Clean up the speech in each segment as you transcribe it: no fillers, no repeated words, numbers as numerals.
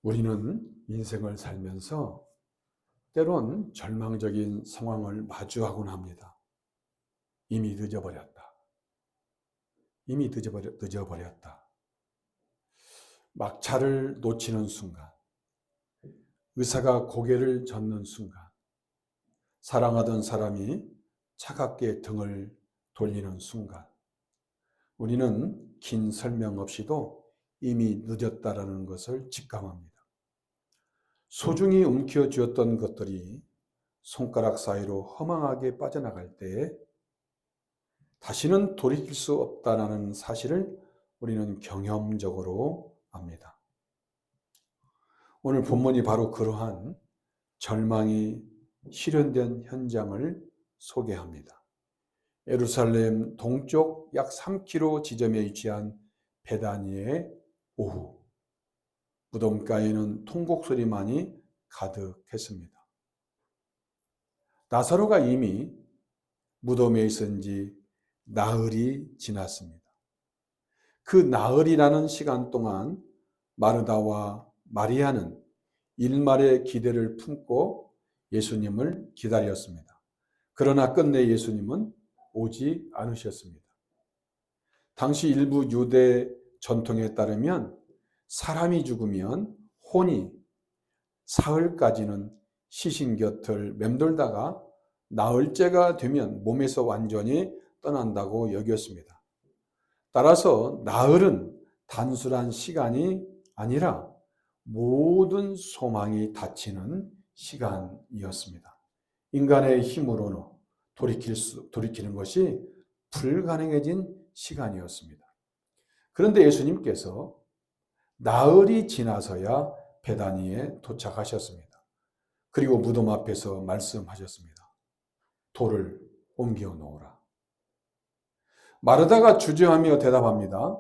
우리는 인생을 살면서 때론 절망적인 상황을 마주하곤 합니다. 이미 늦어버렸다. 이미 늦어버렸다. 막차를 놓치는 순간, 의사가 고개를 젓는 순간, 사랑하던 사람이 차갑게 등을 돌리는 순간, 우리는 긴 설명 없이도 이미 늦었다라는 것을 직감합니다. 소중히 움켜쥐었던 것들이 손가락 사이로 허망하게 빠져나갈 때에 다시는 돌이킬 수 없다는 사실을 우리는 경험적으로 압니다. 오늘 본문이 바로 그러한 절망이 실현된 현장을 소개합니다. 예루살렘 동쪽 약 3km 지점에 위치한 베다니의 오후, 무덤가에는 통곡 소리만이 가득했습니다. 나사로가 이미 무덤에 있은 지 나흘이 지났습니다. 그 나흘이라는 시간 동안 마르다와 마리아는 일말의 기대를 품고 예수님을 기다렸습니다. 그러나 끝내 예수님은 오지 않으셨습니다. 당시 일부 유대 전통에 따르면 사람이 죽으면 혼이 사흘까지는 시신 곁을 맴돌다가 나흘째가 되면 몸에서 완전히 떠난다고 여겼습니다. 따라서 나흘은 단순한 시간이 아니라 모든 소망이 닫히는 시간이었습니다. 인간의 힘으로는 돌이키는 것이 불가능해진 시간이었습니다. 그런데 예수님께서 나흘이 지나서야 베다니에 도착하셨습니다. 그리고 무덤 앞에서 말씀하셨습니다. 돌을 옮겨 놓으라. 마르다가 주저하며 대답합니다.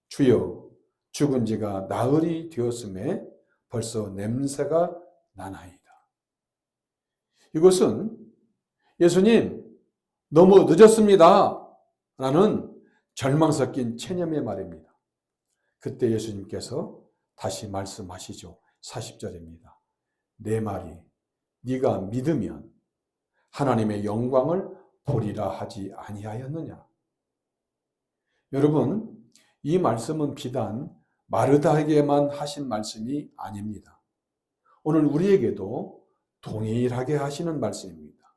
주여, 죽은 지가 나흘이 되었음에 벌써 냄새가 나나이다. 이것은 예수님, 너무 늦었습니다. 라는 절망 섞인 체념의 말입니다. 그때 예수님께서 다시 말씀하시죠. 40절입니다. 내 말이 네가 믿으면 하나님의 영광을 보리라 하지 아니하였느냐. 여러분, 이 말씀은 비단 마르다에게만 하신 말씀이 아닙니다. 오늘 우리에게도 동일하게 하시는 말씀입니다.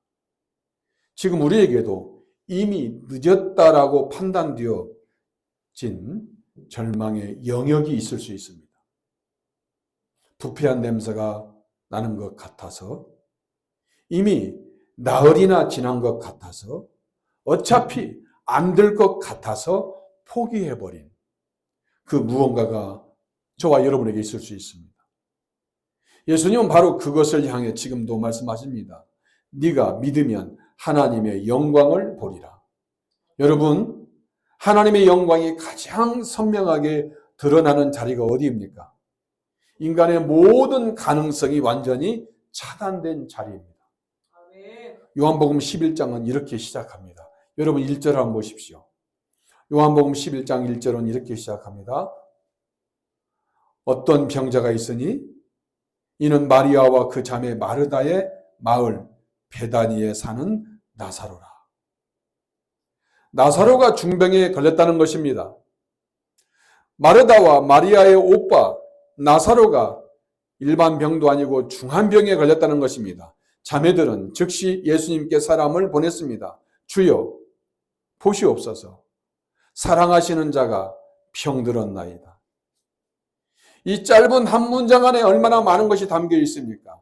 지금 우리에게도 이미 늦었다라고 판단되어진 절망의 영역이 있을 수 있습니다. 부패한 냄새가 나는 것 같아서, 이미 나흘이나 지난 것 같아서, 어차피 안 될 것 같아서 포기해버린 그 무언가가 저와 여러분에게 있을 수 있습니다. 예수님은 바로 그것을 향해 지금도 말씀하십니다. 네가 믿으면 하나님의 영광을 보리라. 여러분, 하나님의 영광이 가장 선명하게 드러나는 자리가 어디입니까? 인간의 모든 가능성이 완전히 차단된 자리입니다. 요한복음 11장은 이렇게 시작합니다. 여러분 1절 한번 보십시오. 요한복음 11장 1절은 이렇게 시작합니다. 어떤 병자가 있으니 이는 마리아와 그 자매 마르다의 마을 베다니에 사는 나사로라. 나사로가 중병에 걸렸다는 것입니다. 마르다와 마리아의 오빠 나사로가 일반 병도 아니고 중한 병에 걸렸다는 것입니다. 자매들은 즉시 예수님께 사람을 보냈습니다. 주여, 보시옵소서. 사랑하시는 자가 병들었나이다. 이 짧은 한 문장 안에 얼마나 많은 것이 담겨 있습니까?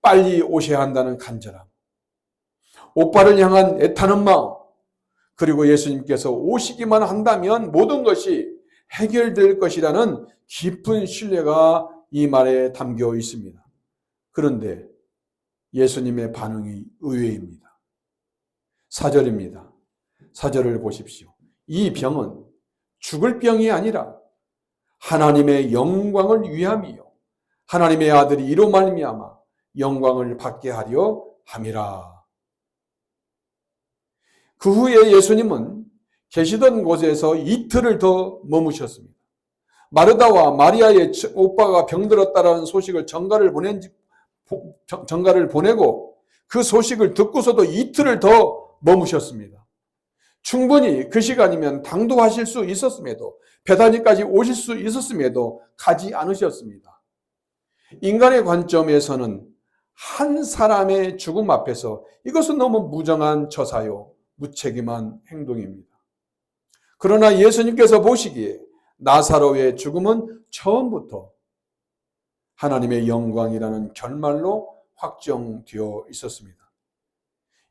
빨리 오셔야 한다는 간절함, 오빠를 향한 애타는 마음, 그리고 예수님께서 오시기만 한다면 모든 것이 해결될 것이라는 깊은 신뢰가 이 말에 담겨 있습니다. 그런데 예수님의 반응이 의외입니다. 4절입니다. 4절을 보십시오. 이 병은 죽을 병이 아니라 하나님의 영광을 위함이요 하나님의 아들이 이로 말미암아 영광을 받게 하려 함이라. 그 후에 예수님은 계시던 곳에서 이틀을 더 머무셨습니다. 마르다와 마리아의 오빠가 병들었다라는 소식을 전가를 보내고 그 소식을 듣고서도 이틀을 더 머무셨습니다. 충분히 그 시간이면 당도하실 수 있었음에도, 베다니까지 오실 수 있었음에도 가지 않으셨습니다. 인간의 관점에서는 한 사람의 죽음 앞에서 이것은 너무 무정한 처사요, 무책임한 행동입니다. 그러나 예수님께서 보시기에 나사로의 죽음은 처음부터 하나님의 영광이라는 결말로 확정되어 있었습니다.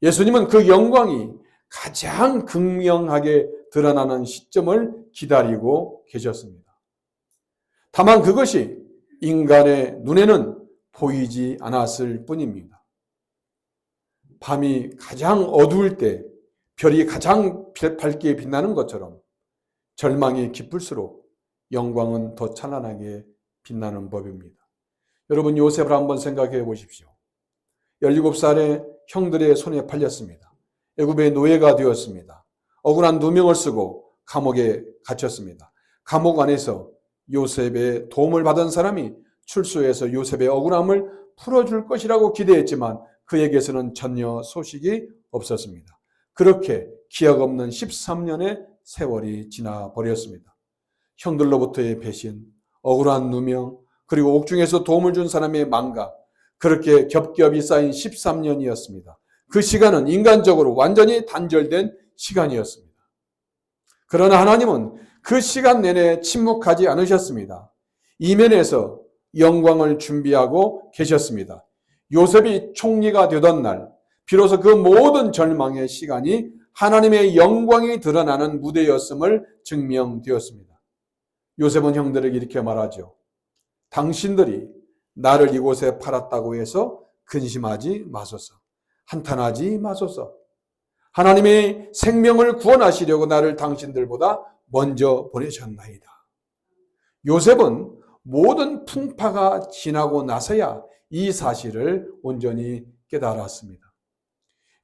예수님은 그 영광이 가장 극명하게 드러나는 시점을 기다리고 계셨습니다. 다만 그것이 인간의 눈에는 보이지 않았을 뿐입니다. 밤이 가장 어두울 때 별이 가장 밝게 빛나는 것처럼 절망이 깊을수록 영광은 더 찬란하게 빛나는 법입니다. 여러분, 요셉을 한번 생각해 보십시오. 17살에 형들의 손에 팔렸습니다. 애굽의 노예가 되었습니다. 억울한 누명을 쓰고 감옥에 갇혔습니다. 감옥 안에서 요셉의 도움을 받은 사람이 출소해서 요셉의 억울함을 풀어줄 것이라고 기대했지만 그에게서는 전혀 소식이 없었습니다. 그렇게 기약 없는 13년의 세월이 지나버렸습니다. 형들로부터의 배신, 억울한 누명, 그리고 옥중에서 도움을 준 사람의 망각, 그렇게 겹겹이 쌓인 13년이었습니다. 그 시간은 인간적으로 완전히 단절된 시간이었습니다. 그러나 하나님은 그 시간 내내 침묵하지 않으셨습니다. 이면에서 영광을 준비하고 계셨습니다. 요셉이 총리가 되던 날, 비로소 그 모든 절망의 시간이 하나님의 영광이 드러나는 무대였음을 증명되었습니다. 요셉은 형들에게 이렇게 말하죠. 당신들이 나를 이곳에 팔았다고 해서 근심하지 마소서. 한탄하지 마소서. 하나님의 생명을 구원하시려고 나를 당신들보다 먼저 보내셨나이다. 요셉은 모든 풍파가 지나고 나서야 이 사실을 온전히 깨달았습니다.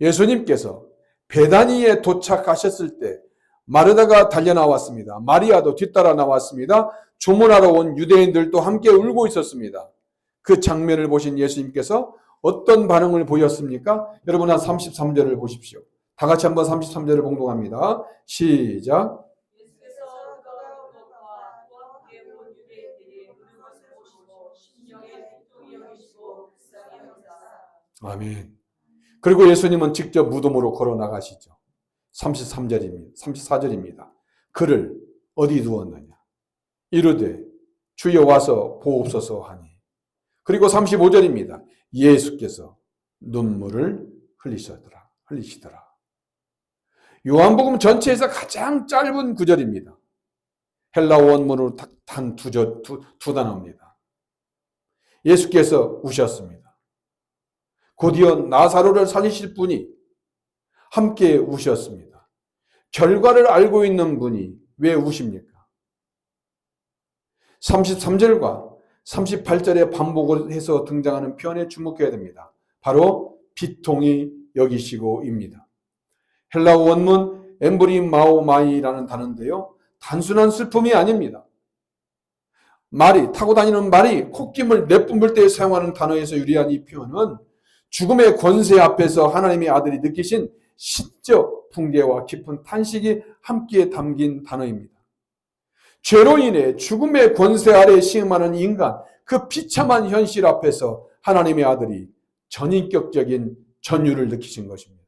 예수님께서 베다니에 도착하셨을 때 마르다가 달려나왔습니다. 마리아도 뒤따라 나왔습니다. 조문하러 온 유대인들도 함께 울고 있었습니다. 그 장면을 보신 예수님께서 어떤 반응을 보였습니까? 여러분, 한 33절을 보십시오. 다 같이 한번 33절을 봉독합니다. 시작. 아멘. 그리고 예수님은 직접 무덤으로 걸어 나가시죠. 33절입니다. 34절입니다. 그를 어디 두었느냐? 이르되 주여 와서 보옵소서 하니. 그리고 35절입니다. 예수께서 눈물을 흘리시더라. 요한복음 전체에서 가장 짧은 구절입니다. 헬라 원문으로 단 두 단어입니다. 예수께서 우셨습니다. 곧이어 나사로를 살리실 분이 함께 우셨습니다. 결과를 알고 있는 분이 왜 우십니까? 33절과 38절에 반복을 해서 등장하는 표현에 주목해야 됩니다. 바로 비통히 여기시고입니다. 헬라어 원문 엠브리마오마이라는 단어인데요. 단순한 슬픔이 아닙니다. 타고 다니는 말이 콧김을 내뿜을 때 사용하는 단어에서 유래한 이 표현은 죽음의 권세 앞에서 하나님의 아들이 느끼신 신적 붕괴와 깊은 탄식이 함께 담긴 단어입니다. 죄로 인해 죽음의 권세 아래 시험하는 인간, 그 비참한 현실 앞에서 하나님의 아들이 전인격적인 전율을 느끼신 것입니다.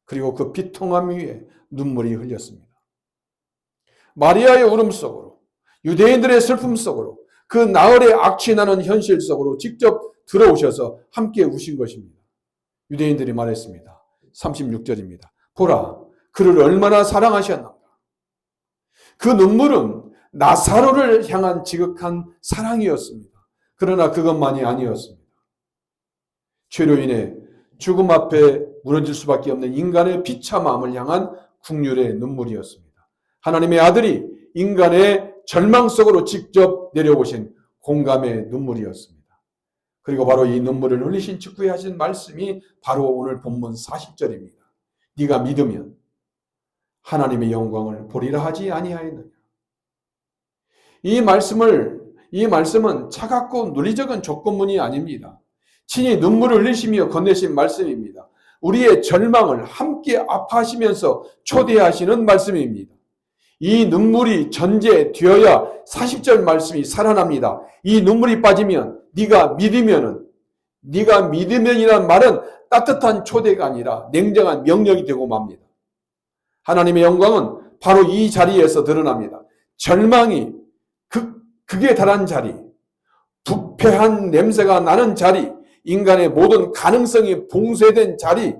그리고 그 비통함 위에 눈물이 흘렸습니다. 마리아의 울음 속으로, 유대인들의 슬픔 속으로, 그 나흘의 악취나는 현실 속으로 직접 들어오셔서 함께 우신 것입니다. 유대인들이 말했습니다. 36절입니다. 보라, 그를 얼마나 사랑하셨는가. 그 눈물은 나사로를 향한 지극한 사랑이었습니다. 그러나 그것만이 아니었습니다. 죄로 인해 죽음 앞에 무너질 수밖에 없는 인간의 비참함을 향한 국률의 눈물이었습니다. 하나님의 아들이 인간의 절망 속으로 직접 내려오신 공감의 눈물이었습니다. 그리고 바로 이 눈물을 흘리신 직후에 하신 말씀이 바로 오늘 본문 40절입니다. 네가 믿으면 하나님의 영광을 보리라 하지 아니하였느냐. 이 말씀은 차갑고 논리적인 조건문이 아닙니다. 친히 눈물을 흘리시며 건네신 말씀입니다. 우리의 절망을 함께 아파하시면서 초대하시는 말씀입니다. 이 눈물이 전제되어야 40절 말씀이 살아납니다. 이 눈물이 빠지면 네가 믿으면이란 말은 따뜻한 초대가 아니라 냉정한 명령이 되고 맙니다. 하나님의 영광은 바로 이 자리에서 드러납니다. 절망이 극에 달한 자리, 부패한 냄새가 나는 자리, 인간의 모든 가능성이 봉쇄된 자리,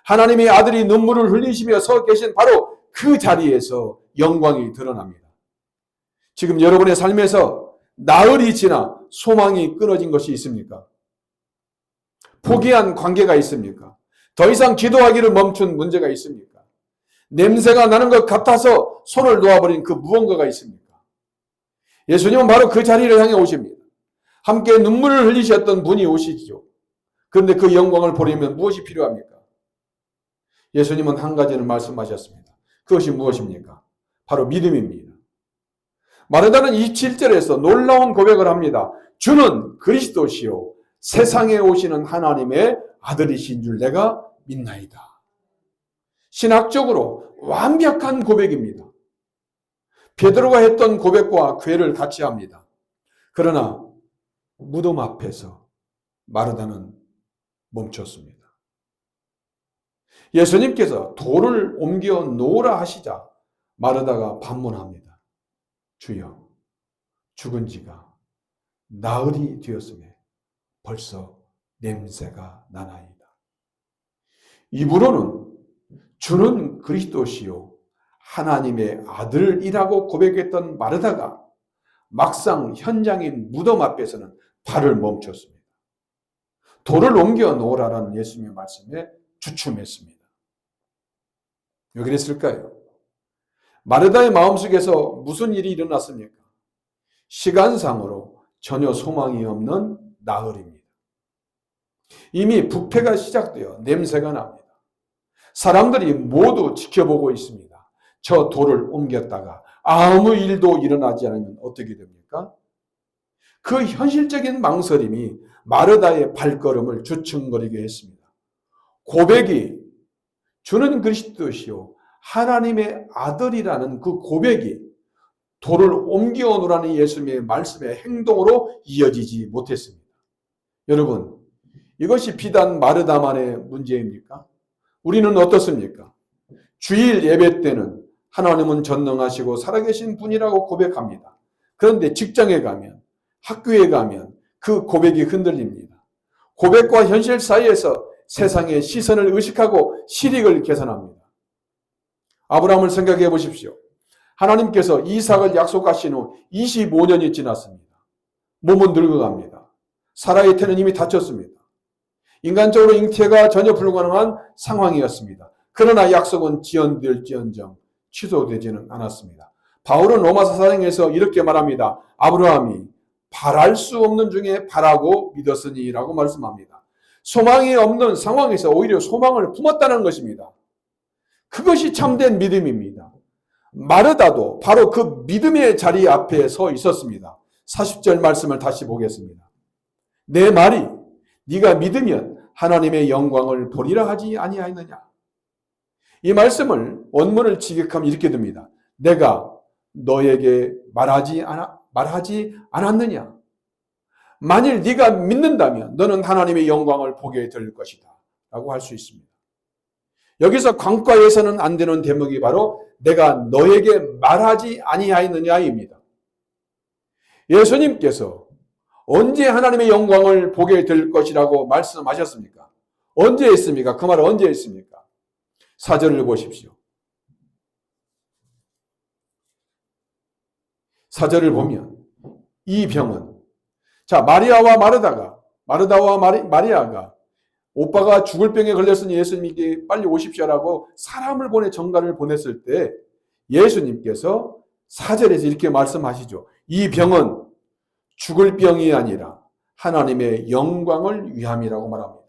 하나님의 아들이 눈물을 흘리시며 서 계신 바로 그 자리에서 영광이 드러납니다. 지금 여러분의 삶에서 나흘이 지나 소망이 끊어진 것이 있습니까? 포기한 관계가 있습니까? 더 이상 기도하기를 멈춘 문제가 있습니까? 냄새가 나는 것 같아서 손을 놓아버린 그 무언가가 있습니까? 예수님은 바로 그 자리를 향해 오십니다. 함께 눈물을 흘리셨던 분이 오시죠. 그런데 그 영광을 보려면 무엇이 필요합니까? 예수님은 한 가지를 말씀하셨습니다. 그것이 무엇입니까? 바로 믿음입니다. 마르다는 27절에서 놀라운 고백을 합니다. 주는 그리스도시요 세상에 오시는 하나님의 아들이신 줄 내가 믿나이다. 신학적으로 완벽한 고백입니다. 베드로가 했던 고백과 궤를 같이 합니다. 그러나 무덤 앞에서 마르다는 멈췄습니다. 예수님께서 돌을 옮겨 놓으라 하시자 마르다가 반문합니다. 주여, 죽은 지가 나흘이 되었음에 벌써 냄새가 나나이다. 입으로는 주는 그리스도시요 하나님의 아들이라고 고백했던 마르다가 막상 현장인 무덤 앞에서는 발을 멈췄습니다. 돌을 옮겨 놓으라라는 예수님의 말씀에 주춤했습니다. 왜 그랬을까요? 마르다의 마음속에서 무슨 일이 일어났습니까? 시간상으로 전혀 소망이 없는 나흘입니다. 이미 부패가 시작되어 냄새가 납니다. 사람들이 모두 지켜보고 있습니다. 저 돌을 옮겼다가 아무 일도 일어나지 않으면 어떻게 됩니까? 그 현실적인 망설임이 마르다의 발걸음을 주춤거리게 했습니다. 고백이 주는 그리스도시요 하나님의 아들이라는 그 고백이 돌을 옮겨 놓으라는 예수님의 말씀의 행동으로 이어지지 못했습니다. 여러분, 이것이 비단 마르다만의 문제입니까? 우리는 어떻습니까? 주일 예배 때는 하나님은 전능하시고 살아계신 분이라고 고백합니다. 그런데 직장에 가면, 학교에 가면 그 고백이 흔들립니다. 고백과 현실 사이에서 세상의 시선을 의식하고 실익을 계산합니다. 아브라함을 생각해 보십시오. 하나님께서 이삭을 약속하신 후 25년이 지났습니다. 몸은 늙어갑니다. 사라의 태는 이미 다쳤습니다. 인간적으로 잉태가 전혀 불가능한 상황이었습니다. 그러나 약속은 지연될지언정 취소되지는 않았습니다. 바울은 로마서 4장에서 이렇게 말합니다. 아브라함이 바랄 수 없는 중에 바라고 믿었으니 라고 말씀합니다. 소망이 없는 상황에서 오히려 소망을 품었다는 것입니다. 그것이 참된 믿음입니다. 마르다도 바로 그 믿음의 자리 앞에 서 있었습니다. 40절 말씀을 다시 보겠습니다. 내 말이 네가 믿으면 하나님의 영광을 보리라 하지 아니하였느냐. 이 말씀을 원문을 직역하면 이렇게 됩니다. 내가 너에게 말하지 않았느냐. 만일 네가 믿는다면 너는 하나님의 영광을 보게 될 것이다 라고 할 수 있습니다. 여기서 관과에서는 안 되는 대목이 바로 내가 너에게 말하지 아니하였느냐입니다. 예수님께서 언제 하나님의 영광을 보게 될 것이라고 말씀하셨습니까? 언제 했습니까? 그 말은 언제 했습니까? 4절을 보십시오. 4절을 보면 이 병은 마리아와 마리아가 오빠가 죽을 병에 걸렸으니 예수님께 빨리 오십시오라고 사람을 보내 정가를 보냈을 때 예수님께서 4절에서 이렇게 말씀하시죠. 이 병은 죽을 병이 아니라 하나님의 영광을 위함이라고 말합니다.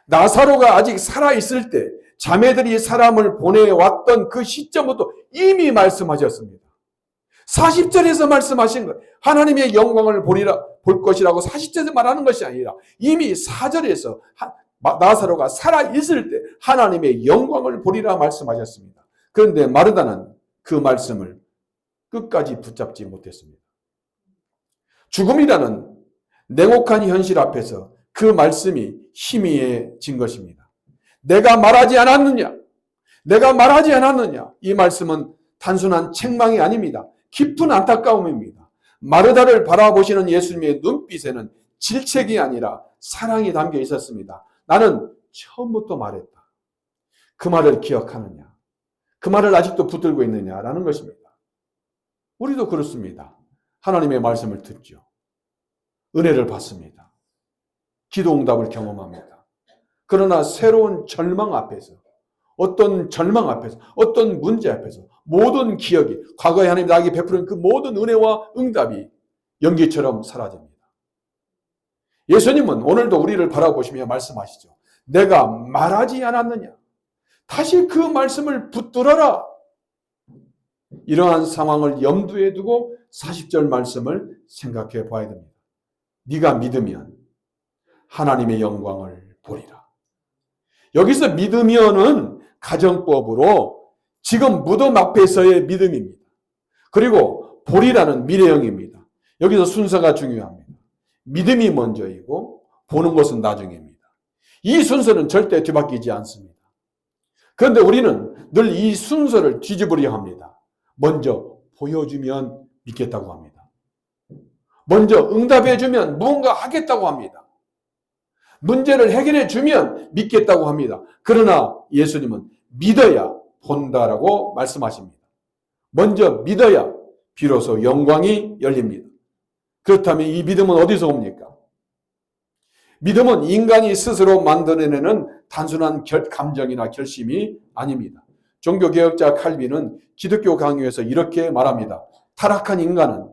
나사로가 아직 살아있을 때 자매들이 사람을 보내왔던 그 시점부터 이미 말씀하셨습니다. 40절에서 말씀하신 것, 하나님의 영광을 볼 것이라고 40절에서 말하는 것이 아니라 이미 4절에서 나사로가 살아있을 때 하나님의 영광을 보리라 말씀하셨습니다. 그런데 마르다는 그 말씀을 끝까지 붙잡지 못했습니다. 죽음이라는 냉혹한 현실 앞에서 그 말씀이 희미해진 것입니다. 내가 말하지 않았느냐? 내가 말하지 않았느냐? 이 말씀은 단순한 책망이 아닙니다. 깊은 안타까움입니다. 마르다를 바라보시는 예수님의 눈빛에는 질책이 아니라 사랑이 담겨 있었습니다. 나는 처음부터 말했다. 그 말을 기억하느냐? 그 말을 아직도 붙들고 있느냐라는 것입니다. 우리도 그렇습니다. 하나님의 말씀을 듣죠. 은혜를 받습니다. 기도 응답을 경험합니다. 그러나 새로운 절망 앞에서, 어떤 절망 앞에서, 어떤 문제 앞에서 모든 기억이, 과거에 하나님 나에게 베푸는 그 모든 은혜와 응답이 연기처럼 사라집니다. 예수님은 오늘도 우리를 바라보시며 말씀하시죠. 내가 말하지 않았느냐? 다시 그 말씀을 붙들어라. 이러한 상황을 염두에 두고 40절 말씀을 생각해 봐야 됩니다. 네가 믿으면 하나님의 영광을 보리라. 여기서 믿으면은 가정법으로 지금 무덤 앞에서의 믿음입니다. 그리고 보리라는 미래형입니다. 여기서 순서가 중요합니다. 믿음이 먼저이고 보는 것은 나중입니다. 이 순서는 절대 뒤바뀌지 않습니다. 그런데 우리는 늘 이 순서를 뒤집으려 합니다. 먼저 보여주면 믿겠다고 합니다. 먼저 응답해주면 무언가 하겠다고 합니다. 문제를 해결해주면 믿겠다고 합니다. 그러나 예수님은 믿어야 본다라고 말씀하십니다. 먼저 믿어야 비로소 영광이 열립니다. 그렇다면 이 믿음은 어디서 옵니까? 믿음은 인간이 스스로 만들어내는 단순한 감정이나 결심이 아닙니다. 종교개혁자 칼빈은 기독교 강요에서 이렇게 말합니다. 타락한 인간은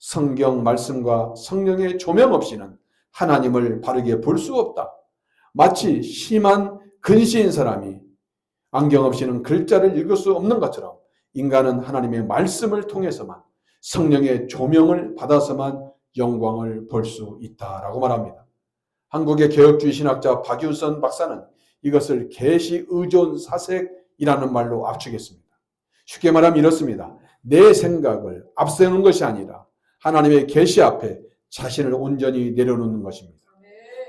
성경 말씀과 성령의 조명 없이는 하나님을 바르게 볼 수 없다. 마치 심한 근시인 사람이 안경 없이는 글자를 읽을 수 없는 것처럼 인간은 하나님의 말씀을 통해서만, 성령의 조명을 받아서만 영광을 볼 수 있다라고 말합니다. 한국의 개혁주의 신학자 박유선 박사는 이것을 계시 의존 사색이라는 말로 압축했습니다. 쉽게 말하면 이렇습니다. 내 생각을 앞세우는 것이 아니라 하나님의 계시 앞에 자신을 온전히 내려놓는 것입니다.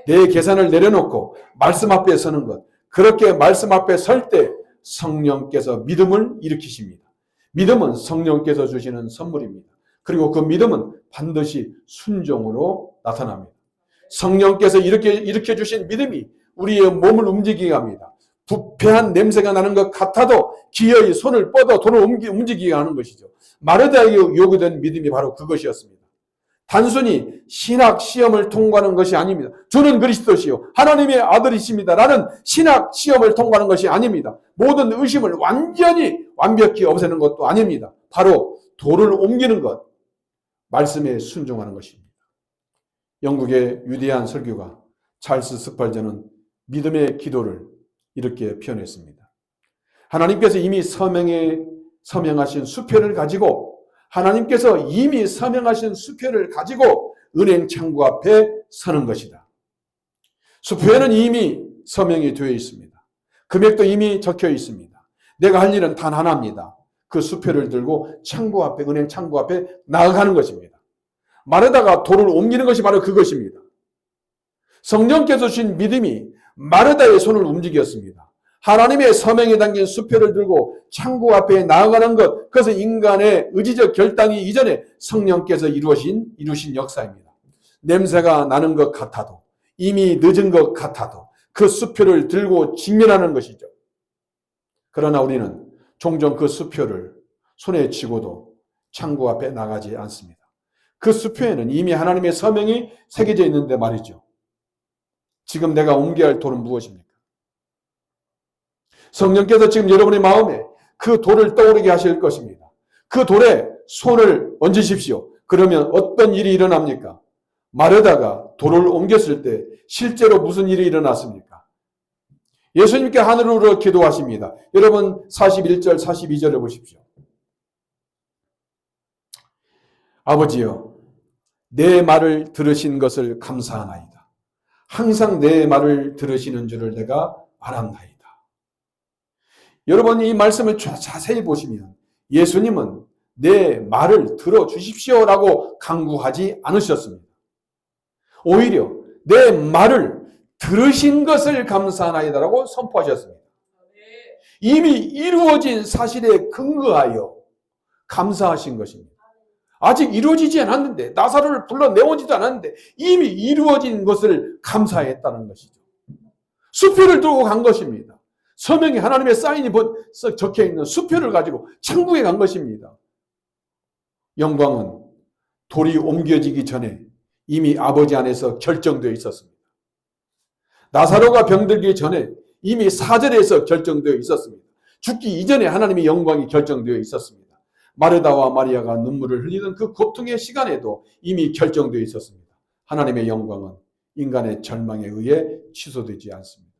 내 계산을 내려놓고 말씀 앞에 서는 것. 그렇게 말씀 앞에 설 때 성령께서 믿음을 일으키십니다. 믿음은 성령께서 주시는 선물입니다. 그리고 그 믿음은 반드시 순종으로 나타납니다. 성령께서 일으켜 주신 믿음이 우리의 몸을 움직이게 합니다. 부패한 냄새가 나는 것 같아도 기어이 손을 뻗어 돈을 움직이게 하는 것이죠. 마르다에게 요구된 믿음이 바로 그것이었습니다. 단순히 신학 시험을 통과하는 것이 아닙니다. 주는 그리스도시요 하나님의 아들이십니다 라는 신학 시험을 통과하는 것이 아닙니다. 모든 의심을 완벽히 없애는 것도 아닙니다. 바로 돌을 옮기는 것, 말씀에 순종하는 것입니다. 영국의 위대한 설교가 찰스 스펄전은 믿음의 기도를 이렇게 표현했습니다. 하나님께서 이미 서명하신 수표를 가지고 하나님께서 이미 서명하신 수표를 가지고 은행 창구 앞에 서는 것이다. 수표에는 이미 서명이 되어 있습니다. 금액도 이미 적혀 있습니다. 내가 할 일은 단 하나입니다. 그 수표를 들고 창구 앞에, 은행 창구 앞에 나아가는 것입니다. 마르다가 돌을 옮기는 것이 바로 그것입니다. 성령께서 주신 믿음이 마르다의 손을 움직였습니다. 하나님의 서명에 담긴 수표를 들고 창구 앞에 나아가는 것, 그것은 인간의 의지적 결단이 이전에 성령께서 이루신 역사입니다. 냄새가 나는 것 같아도, 이미 늦은 것 같아도 그 수표를 들고 직면하는 것이죠. 그러나 우리는 종종 그 수표를 손에 쥐고도 창구 앞에 나가지 않습니다. 그 수표에는 이미 하나님의 서명이 새겨져 있는데 말이죠. 지금 내가 옮겨야 할 돌은 무엇입니까? 성령께서 지금 여러분의 마음에 그 돌을 떠오르게 하실 것입니다. 그 돌에 손을 얹으십시오. 그러면 어떤 일이 일어납니까? 마르다가 돌을 옮겼을 때 실제로 무슨 일이 일어났습니까? 예수님께 하늘으로 기도하십니다. 여러분 41절 42절을 보십시오. 아버지여, 내 말을 들으신 것을 감사하나이다. 항상 내 말을 들으시는 줄을 내가 알았나이다. 여러분, 이 말씀을 자세히 보시면 예수님은 내 말을 들어주십시오라고 강구하지 않으셨습니다. 오히려 내 말을 들으신 것을 감사하나이다라고 선포하셨습니다. 이미 이루어진 사실에 근거하여 감사하신 것입니다. 아직 이루어지지 않았는데, 나사로를 불러내오지도 않았는데 이미 이루어진 것을 감사했다는 것이죠. 수표를 들고 간 것입니다. 서명이 하나님의 사인이 적혀있는 수표를 가지고 천국에 간 것입니다. 영광은 돌이 옮겨지기 전에 이미 아버지 안에서 결정되어 있었습니다. 나사로가 병들기 전에 이미 사절에서 결정되어 있었습니다. 죽기 이전에 하나님의 영광이 결정되어 있었습니다. 마르다와 마리아가 눈물을 흘리는 그 고통의 시간에도 이미 결정되어 있었습니다. 하나님의 영광은 인간의 절망에 의해 취소되지 않습니다.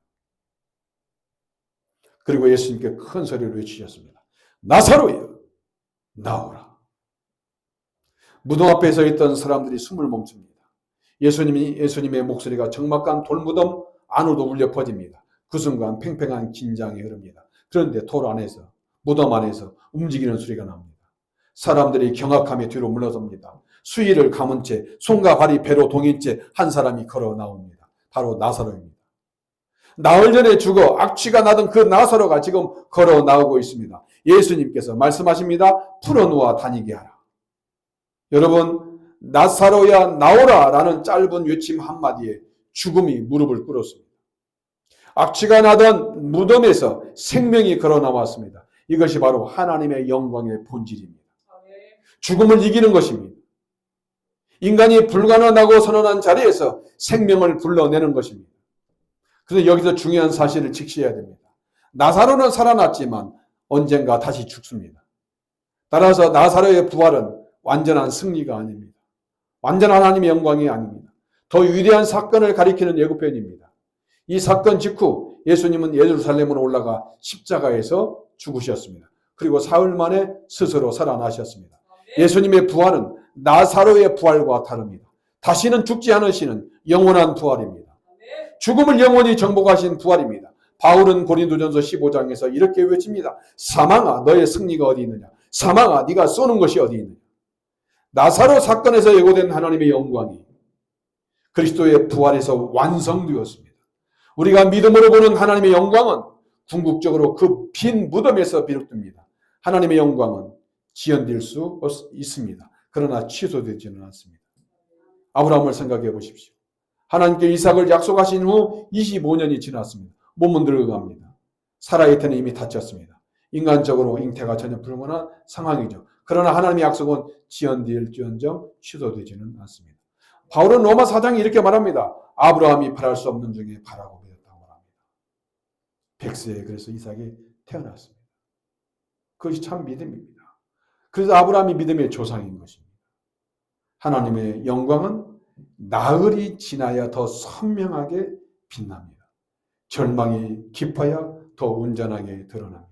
그리고 예수님께 큰 소리로 외치셨습니다. 나사로야, 나오라. 무덤 앞에 서 있던 사람들이 숨을 멈춥니다. 예수님의 목소리가 적막한 돌무덤 안으로 울려 퍼집니다. 그 순간 팽팽한 긴장이 흐릅니다. 그런데 돌 안에서, 무덤 안에서 움직이는 소리가 납니다. 사람들이 경악하며 뒤로 물러섭니다. 수의를 감은 채 손과 발이 배로 동인 채 한 사람이 걸어 나옵니다. 바로 나사로입니다. 나흘 전에 죽어 악취가 나던 그 나사로가 지금 걸어 나오고 있습니다. 예수님께서 말씀하십니다. 풀어놓아 다니게 하라. 여러분, 나사로야 나오라 라는 짧은 외침 한마디에 죽음이 무릎을 꿇었습니다. 악취가 나던 무덤에서 생명이 걸어 나왔습니다. 이것이 바로 하나님의 영광의 본질입니다. 죽음을 이기는 것입니다. 인간이 불가능하다고 선언한 자리에서 생명을 불러내는 것입니다. 그래서 여기서 중요한 사실을 직시해야 됩니다. 나사로는 살아났지만 언젠가 다시 죽습니다. 따라서 나사로의 부활은 완전한 승리가 아닙니다. 완전한 하나님의 영광이 아닙니다. 더 위대한 사건을 가리키는 예고편입니다. 이 사건 직후 예수님은 예루살렘으로 올라가 십자가에서 죽으셨습니다. 그리고 사흘 만에 스스로 살아나셨습니다. 예수님의 부활은 나사로의 부활과 다릅니다. 다시는 죽지 않으시는 영원한 부활입니다. 죽음을 영원히 정복하신 부활입니다. 바울은 고린도전서 15장에서 이렇게 외칩니다. 사망아, 너의 승리가 어디 있느냐? 사망아, 네가 쏘는 것이 어디 있느냐? 나사로 사건에서 예고된 하나님의 영광이 그리스도의 부활에서 완성되었습니다. 우리가 믿음으로 보는 하나님의 영광은 궁극적으로 그 빈 무덤에서 비롯됩니다. 하나님의 영광은 지연될 수 있습니다. 그러나 취소되지는 않습니다. 아브라함을 생각해 보십시오. 하나님께 이삭을 약속하신 후 25년이 지났습니다. 몸은 늙어갑니다. 사라의 태는 이미 다쳤습니다. 인간적으로 잉태가 전혀 불가능한 상황이죠. 그러나 하나님의 약속은 지연될지언정 취소되지는 않습니다. 바울은 로마 4장에 이렇게 말합니다. 아브라함이 바랄 수 없는 중에 바라고 믿었다고 말합니다. 100세에 그래서 이삭이 태어났습니다. 그것이 참 믿음입니다. 그래서 아브라함이 믿음의 조상인 것입니다. 하나님의 영광은 나흘이 지나야 더 선명하게 빛납니다. 절망이 깊어야 더 온전하게 드러납니다.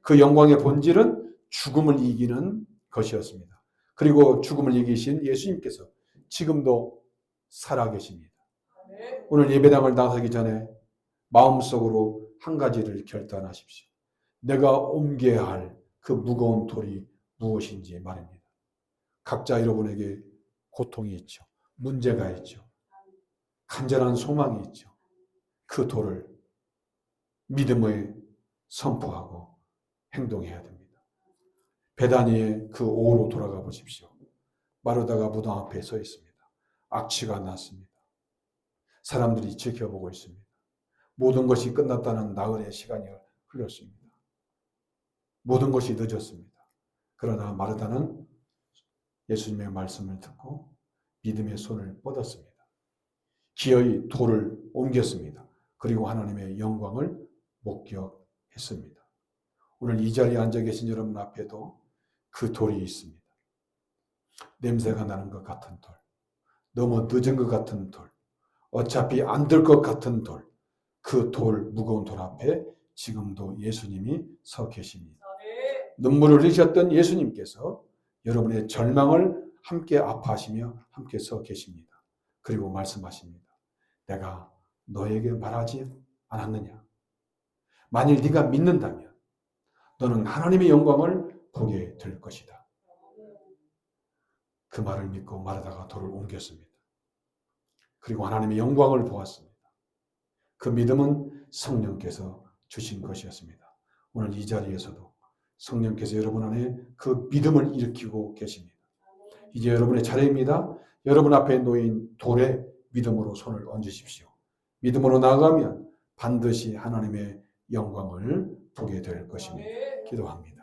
그 영광의 본질은 죽음을 이기는 것이었습니다. 그리고 죽음을 이기신 예수님께서 지금도 살아계십니다. 오늘 예배당을 나서기 전에 마음속으로 한 가지를 결단하십시오. 내가 옮겨야 할 그 무거운 돌이 무엇인지 말입니다. 각자 여러분에게 고통이 있죠. 문제가 있죠. 간절한 소망이 있죠. 그 돌을 믿음에 선포하고 행동해야 됩니다. 베다니의 그 오후로 돌아가 보십시오. 마르다가 무덤 앞에 서 있습니다. 악취가 났습니다. 사람들이 지켜보고 있습니다. 모든 것이 끝났다는 나흘의 시간이 흘렀습니다. 모든 것이 늦었습니다. 그러나 마르다는 예수님의 말씀을 듣고 믿음의 손을 뻗었습니다. 기어이 돌을 옮겼습니다. 그리고 하나님의 영광을 목격했습니다. 오늘 이 자리에 앉아 계신 여러분 앞에도 그 돌이 있습니다. 냄새가 나는 것 같은 돌, 너무 늦은 것 같은 돌, 어차피 안 될 것 같은 돌, 그 돌, 무거운 돌 앞에 지금도 예수님이 서 계십니다. 눈물을 흘리셨던 예수님께서 여러분의 절망을 함께 아파하시며 함께 서 계십니다. 그리고 말씀하십니다. 내가 너에게 말하지 않았느냐? 만일 네가 믿는다면 너는 하나님의 영광을 보게 될 것이다. 그 말을 믿고 마르다가 돌을 옮겼습니다. 그리고 하나님의 영광을 보았습니다. 그 믿음은 성령께서 주신 것이었습니다. 오늘 이 자리에서도 성령께서 여러분 안에 그 믿음을 일으키고 계십니다. 이제 여러분의 차례입니다. 여러분 앞에 놓인 돌에 믿음으로 손을 얹으십시오. 믿음으로 나아가면 반드시 하나님의 영광을 보게 될 것입니다. 기도합니다.